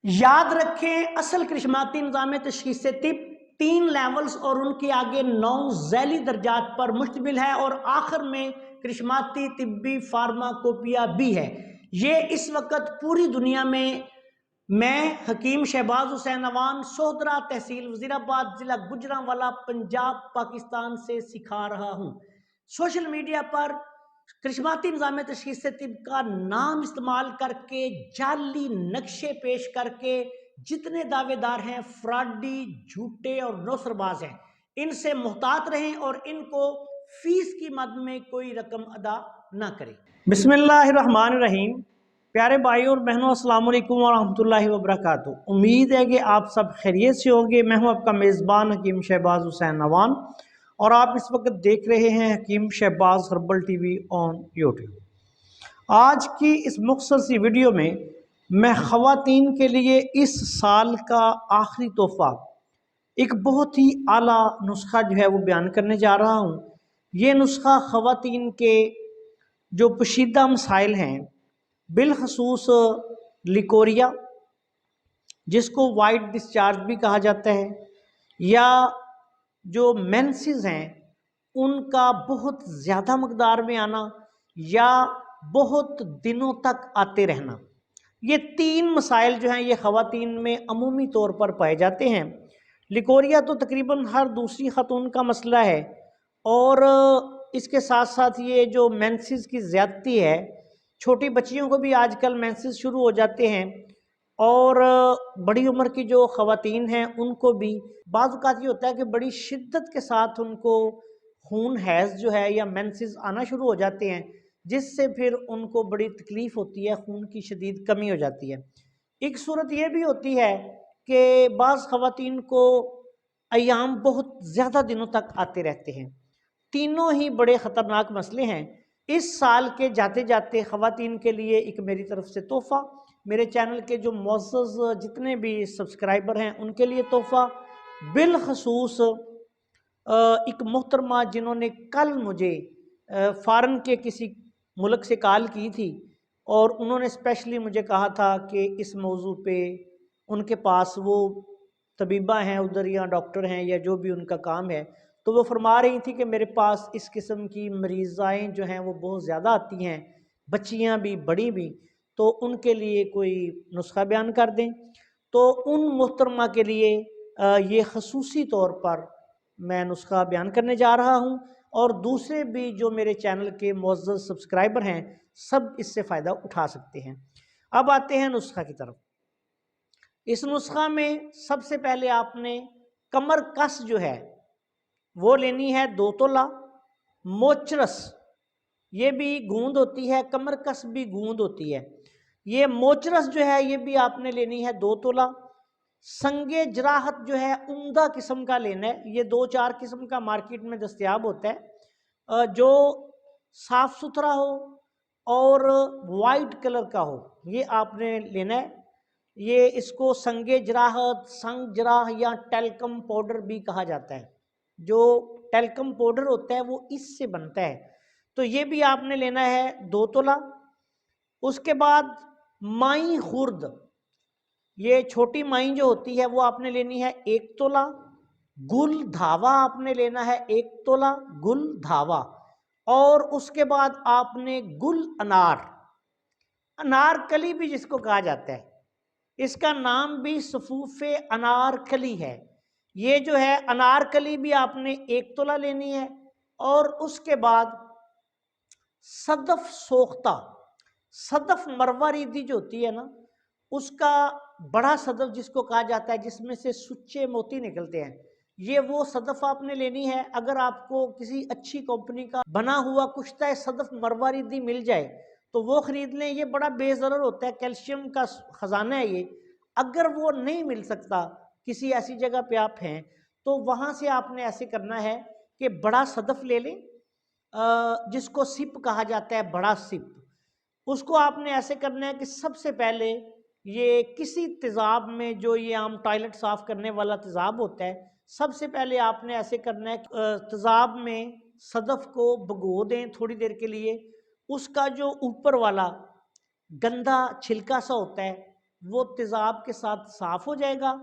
याद रखें, असल करिश्माती निज़ाम तशख़ीस तिब 3 लेवल्स और उनके आगे 9 ज़ैली दर्जात पर मुश्तमिल है और आखिर में करिश्माती तिब्बी फार्माकोपिया भी है। ये इस वक्त पूरी दुनिया में मैं हकीम शहबाज हुसैन अवान सोहदरा तहसील वज़ीराबाद ज़िला गुजरांवाला पंजाब पाकिस्तान से सिखा रहा हूँ। सोशल मीडिया पर करिश्माती निज़ाम तशख़ीस तिब का नाम इस्तेमाल करके जाली नक्शे पेश करके जितने दावेदार हैं फ्रॉडी, झूठे और नौसरबाज हैं, इनसे मुहतात रहें और इनको फीस की मद में कोई रकम अदा ना करें। बिस्मिल्लाहिर्रहमानिर्रहीम। प्यारे भाइयों और बहनों, अस्सलाम वालेकुम वरहमतुल्लाहि वबरकातुहू। उम्मीद है कि आप सब खैरियत से होंगे। मैं हूं आपका मेज़बान हकीम शहबाज हुसैन अवान और आप इस वक्त देख रहे हैं Hakeem Shahbaz herbal TV on YouTube. आज की इस मुख्तसर सी वीडियो में मैं ख़वातीन के लिए इस साल का आखिरी तोहफ़ा एक बहुत ही आला नुस्खा जो है वो बयान करने जा रहा हूँ। ये नुस्खा ख़वातीन के जो पोशीदा मसाइल हैं, बिलखसूस लिकोरिया जिसको वाइट डिस्चार्ज भी कहा जाता है, या जो मेंसेस हैं उनका बहुत ज़्यादा मकदार में आना या बहुत दिनों तक आते रहना, ये 3 मसाइल जो हैं ये ख़वातीन में अमूमी तौर पर पाए जाते हैं। लिकोरिया तो तकरीबन हर दूसरी ख़ातून का मसला है और इसके साथ साथ ये जो मेंसेस की ज़्यादती है, छोटी बच्चियों को भी आजकल मेंसेस शुरू हो जाते हैं और बड़ी उम्र की जो ख़वातीन हैं उनको भी बाज़ औक़ात ये होता है कि बड़ी शिद्दत के साथ उनको खून हैज़ जो है या मेंसेस आना शुरू हो जाते हैं, जिससे फिर उनको बड़ी तकलीफ़ होती है, खून की शदीद कमी हो जाती है। एक सूरत ये भी होती है कि बाज़ ख़वातीन को अय्याम बहुत ज़्यादा दिनों तक आते रहते हैं। तीनों ही बड़े ख़तरनाक मसले हैं। इस साल के जाते जाते ख़वातीन के लिए एक मेरी तरफ से तोहफ़ा, मेरे चैनल के जो मुअज़्ज़ज़ जितने भी सब्सक्राइबर हैं उनके लिए तोहफ़ा, बिलखसूस एक मोहतरमा जिन्होंने कल मुझे फ़ॉरेन के किसी मुल्क से कॉल की थी और उन्होंने स्पेशली मुझे कहा था कि इस मौजू पे उनके पास वो तबीबा हैं उधर या डॉक्टर हैं या जो भी उनका काम है, तो वो फरमा रही थी कि मेरे पास इस किस्म की मरीज़ाएँ जो हैं वो बहुत ज़्यादा आती हैं, बच्चियाँ भी बड़ी भी, तो उनके लिए कोई नुस्खा बयान कर दें। तो उन मोहतरमा के लिए ये ख़ुसूसी तौर पर मैं नुस्खा बयान करने जा रहा हूँ और दूसरे भी जो मेरे चैनल के मुअज़्ज़ज़ सब्सक्राइबर हैं सब इससे फ़ायदा उठा सकते हैं। अब आते हैं नुस्खा की तरफ। इस नुस्खा में सबसे पहले आपने कमर कस जो है वो लेनी है 2 तोला। मोचरस, ये भी गूंद होती है, कमर कस भी गूंद होती है। ये मोचरस जो है ये भी आपने लेनी है 2 तोला। संगे जराहत जो है उम्दा किस्म का लेना है, ये 2-4 किस्म का मार्केट में दस्तयाब होता है, जो साफ सुथरा हो और वाइट कलर का हो, ये आपने लेना है। ये इसको संगे जराहत, संग जराह या टेल्कम पाउडर भी कहा जाता है। जो टेल्कम पाउडर होता है वो इससे बनता है, तो ये भी आपने लेना है 2 तोला। उसके बाद माई खुर्द, ये छोटी माई जो होती है वो आपने लेनी है 1 तोला। गुल धावा आपने लेना है 1 तोला गुल धावा। और उसके बाद आपने गुल अनार, अनारकली भी जिसको कहा जाता है, इसका नाम भी सफूफे अनारकली है। ये जो है अनारकली भी आपने 1 तोला लेनी है। और उसके बाद सदफ सोख्ता, सदफ मरवारीदी जो होती है ना, उसका बड़ा सदफ जिसको कहा जाता है, जिसमें से सुच्चे मोती निकलते हैं, ये वो सदफ आपने लेनी है। अगर आपको किसी अच्छी कंपनी का बना हुआ कुश्ता सदफ मरवारीदी मिल जाए तो वो खरीद लें, ये बड़ा बेज़रर होता है, कैल्शियम का ख़जाना है ये। अगर वो नहीं मिल सकता, किसी ऐसी जगह पे आप हैं, तो वहाँ से आपने ऐसे करना है कि बड़ा सदफ ले लें, जिसको सिप कहा जाता है, बड़ा सिप। उसको आपने ऐसे करना है कि सबसे पहले ये किसी तेज़ाब में, जो ये आम टॉयलेट साफ़ करने वाला तेज़ाब होता है, सबसे पहले आपने ऐसे करना है तेज़ाब में सदफ को भिगो दें थोड़ी देर के लिए। उसका जो ऊपर वाला गंदा छिलका सा होता है وہ تیزاب کے ساتھ صاف ہو جائے گا۔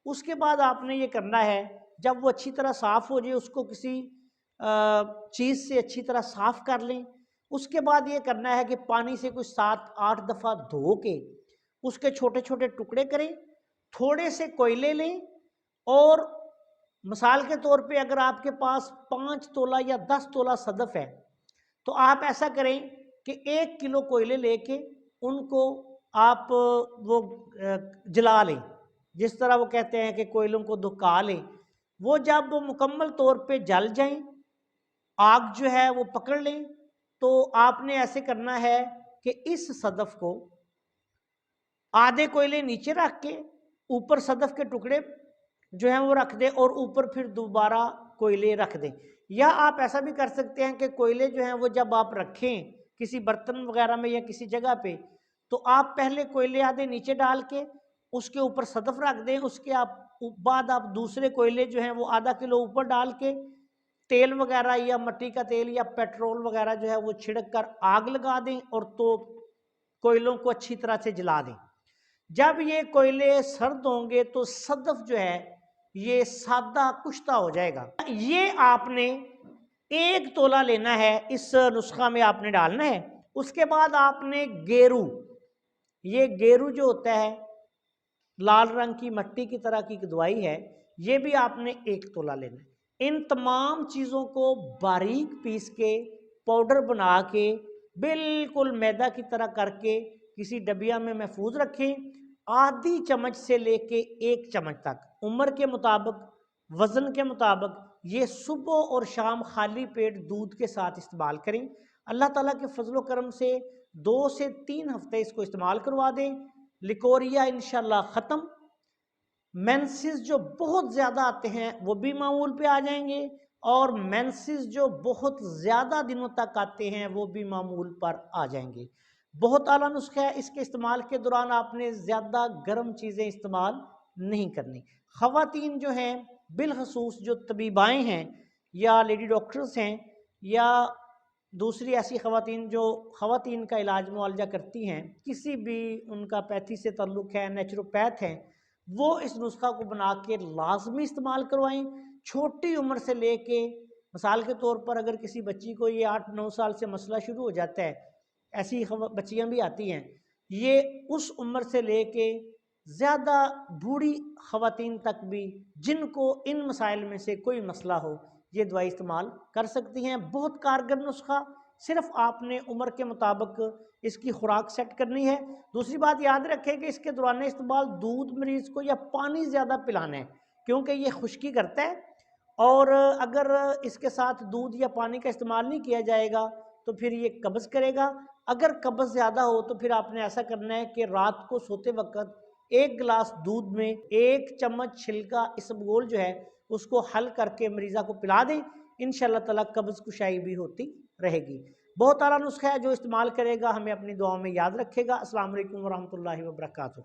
اس کے بعد آپ نے یہ کرنا ہے، جب وہ اچھی طرح صاف ہو جائے اس کو کسی چیز سے اچھی طرح صاف کر لیں۔ اس کے بعد یہ کرنا ہے کہ پانی سے کوئی 7-8 دفعہ دھو کے اس کے چھوٹے چھوٹے ٹکڑے کریں، تھوڑے سے کوئلے لیں، اور مثال کے طور پہ اگر آپ کے پاس 5 تولہ یا 10 تولہ صدف ہے تو آپ ایسا کریں کہ 1 کلو کوئلے لے کے ان کو آپ وہ جلا لیں، جس طرح وہ کہتے ہیں کہ کوئلوں کو دھکا لیں۔ وہ جب وہ مکمل طور پہ جل جائیں، آگ جو ہے وہ پکڑ لیں، تو آپ نے ایسے کرنا ہے کہ اس صدف کو آدھے کوئلے نیچے رکھ کے اوپر صدف کے ٹکڑے جو ہیں وہ رکھ دیں، اور اوپر پھر دوبارہ کوئلے رکھ دیں۔ یا آپ ایسا بھی کر سکتے ہیں کہ کوئلے جو ہیں وہ جب آپ رکھیں کسی برتن وغیرہ میں یا کسی جگہ پہ، تو آپ پہلے کوئلے آدھے نیچے ڈال کے اس کے اوپر صدف رکھ دیں، اس کے بعد آپ دوسرے کوئلے جو ہیں وہ آدھا کلو اوپر ڈال کے تیل وغیرہ یا مٹی کا تیل یا پیٹرول وغیرہ جو ہے وہ چھڑک کر آگ لگا دیں، اور تو کوئلوں کو اچھی طرح سے جلا دیں۔ جب یہ کوئلے سرد ہوں گے تو صدف جو ہے یہ سادہ کشتہ ہو جائے گا۔ یہ آپ نے 1 تولہ لینا ہے، اس نسخہ میں آپ نے ڈالنا ہے۔ اس کے بعد آپ نے گیرو، یہ گیرو جو ہوتا ہے لال رنگ کی مٹی کی طرح کی دوائی ہے، یہ بھی آپ نے 1 تولہ لینا ہے۔ ان تمام چیزوں کو باریک پیس کے پاؤڈر بنا کے بالکل میدا کی طرح کر کے کسی ڈبیا میں محفوظ رکھیں۔ آدھی چمچ سے لے کے 1 چمچ تک عمر کے مطابق، وزن کے مطابق یہ صبح اور شام خالی پیٹ دودھ کے ساتھ استعمال کریں۔ اللہ تعالیٰ کے فضل و کرم سے 2 سے 3 ہفتے اس کو استعمال کروا دیں، لیکوریا انشاءاللہ ختم، مینسز جو بہت زیادہ آتے ہیں وہ بھی معمول پہ آ جائیں گے، اور مینسز جو بہت زیادہ دنوں تک آتے ہیں وہ بھی معمول پر آ جائیں گے۔ بہت اعلیٰ نسخہ ہے، اس کے استعمال کے دوران آپ نے زیادہ گرم چیزیں استعمال نہیں کرنی۔ خواتین جو ہیں بالخصوص جو طبیبائیں ہیں یا لیڈی ڈاکٹرز ہیں یا دوسری ایسی خواتین جو خواتین کا علاج معالجہ کرتی ہیں، کسی بھی ان کا پیتھی سے تعلق ہے، نیچروپیتھ ہیں، وہ اس نسخہ کو بنا کے لازمی استعمال کروائیں۔ چھوٹی عمر سے لے کے مثال کے طور پر اگر کسی بچی کو یہ 8-9 سال سے مسئلہ شروع ہو جاتا ہے، ایسی بچیاں بھی آتی ہیں، یہ اس عمر سے لے کے زیادہ بوڑھی خواتین تک بھی جن کو ان مسائل میں سے کوئی مسئلہ ہو یہ دوائی استعمال کر سکتی ہیں۔ بہت کارگر نسخہ، صرف آپ نے عمر کے مطابق اس کی خوراک سیٹ کرنی ہے۔ دوسری بات یاد رکھیں کہ اس کے دوران استعمال دودھ مریض کو یا پانی زیادہ پلانا ہے، کیونکہ یہ خشکی کرتا ہے، اور اگر اس کے ساتھ دودھ یا پانی کا استعمال نہیں کیا جائے گا تو پھر یہ قبض کرے گا۔ اگر قبض زیادہ ہو تو پھر آپ نے ایسا کرنا ہے کہ رات کو سوتے وقت 1 گلاس دودھ میں 1 چمچ چھلکا اسبگول جو ہے اس کو حل کر کے مریضہ کو پلا دیں، انشاءاللہ تعالیٰ قبض کشائی بھی ہوتی رہے گی۔ بہت اعلیٰ نسخہ ہے، جو استعمال کرے گا ہمیں اپنی دعاؤں میں یاد رکھے گا۔ السلام علیکم ورحمۃ اللہ وبرکاتہ۔